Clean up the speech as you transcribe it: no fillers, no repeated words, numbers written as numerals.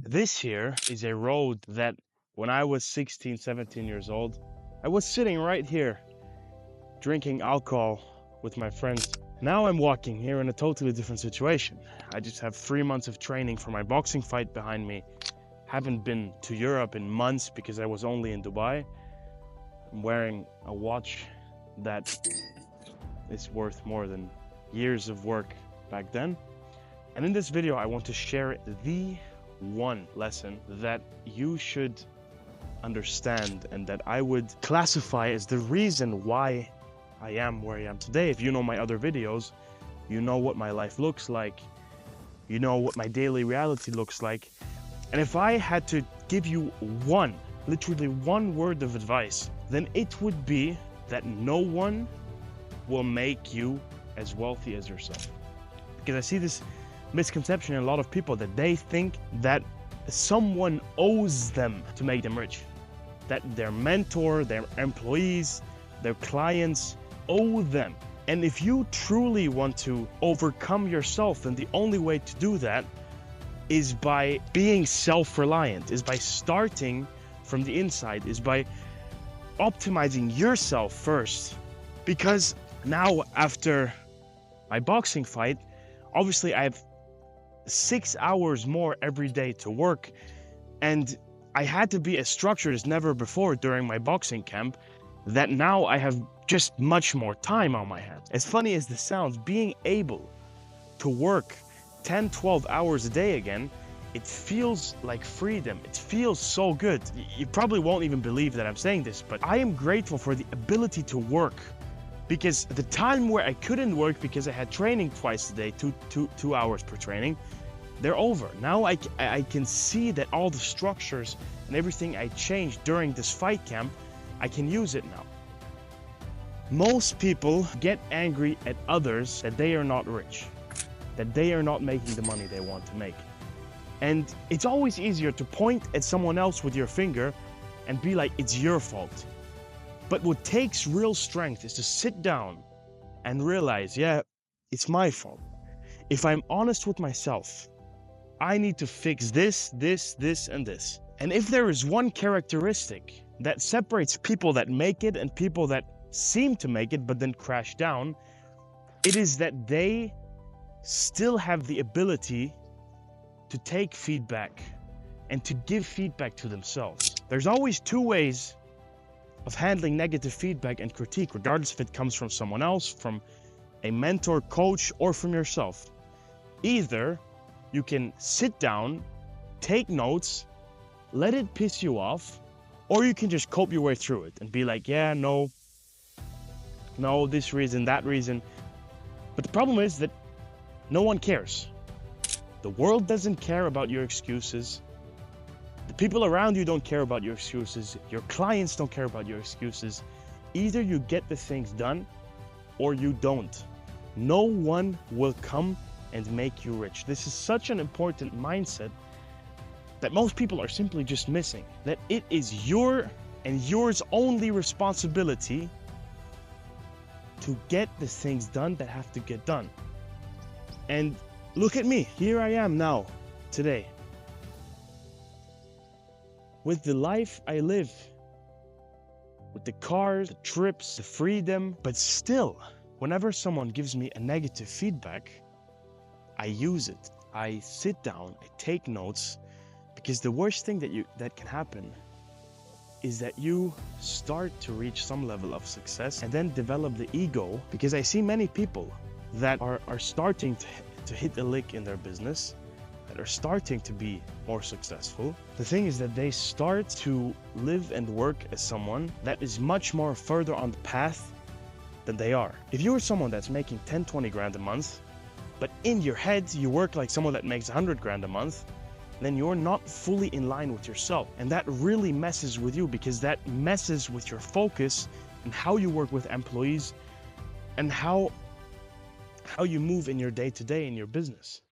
This here is a road that when I was 16, 17 years old, I was sitting right here drinking alcohol with my friends. Now I'm walking here in a totally different situation. I just have 3 months of training for my boxing fight behind me. Haven't been to Europe in months because I was only in Dubai. I'm wearing a watch that is worth more than years of work back then. And in this video, I want to share the one lesson that you should understand and that I would classify as the reason why I am where I am today. If you know my other videos, you know what my life looks like, you know what my daily reality looks like. And if I had to give you literally one word of advice, then it would be that no one will make you as wealthy as yourself. Because I see this misconception in a lot of people that they think that someone owes them to make them rich, that their mentor, their employees, their clients owe them. And if you truly want to overcome yourself, then the only way to do that is by being self-reliant, is by starting from the inside, is by optimizing yourself first. Because now, after my boxing fight, obviously I have 6 hours more every day to work, and I had to be as structured as never before during my boxing camp, that now I have just much more time on my hands. As funny as this sounds, being able to work 10, 12 hours a day again, it feels like freedom. It feels so good. You probably won't even believe that I'm saying this, but I am grateful for the ability to work, because the time where I couldn't work because I had training twice a day, two hours per training, they're over. Now I can see that all the structures and everything I changed during this fight camp, I can use it now. Most people get angry at others that they are not rich, that they are not making the money they want to make. And it's always easier to point at someone else with your finger and be like, it's your fault. But what takes real strength is to sit down and realize, yeah, it's my fault. If I'm honest with myself, I need to fix this, and this. And if there is one characteristic that separates people that make it and people that seem to make it but then crash down, it is that they still have the ability to take feedback and to give feedback to themselves. There's always two ways of handling negative feedback and critique, regardless if it comes from someone else, from a mentor, coach, or from yourself. Either you can sit down, take notes, let it piss you off, or you can just cope your way through it and be like, yeah, no, this reason, that reason. But the problem is that no one cares. The world doesn't care about your excuses. The people around you don't care about your excuses. Your clients don't care about your excuses. Either you get the things done or you don't. No one will come and make you rich. This is such an important mindset that most people are simply just missing. That it is your and yours only responsibility to get the things done that have to get done. And look at me, here I am now, today, with the life I live, with the cars, the trips, the freedom. But still, whenever someone gives me a negative feedback, I use it. I sit down, I take notes, because the worst thing that can happen is that you start to reach some level of success and then develop the ego. Because I see many people that are starting to hit a lick in their business, that are starting to be more successful. The thing is that they start to live and work as someone that is much more further on the path than they are. If you are someone that's making 10, 20 grand a month, but in your head you work like someone that makes 100 grand a month, then you're not fully in line with yourself. And that really messes with you, because that messes with your focus and how you work with employees and how you move in your day-to-day in your business.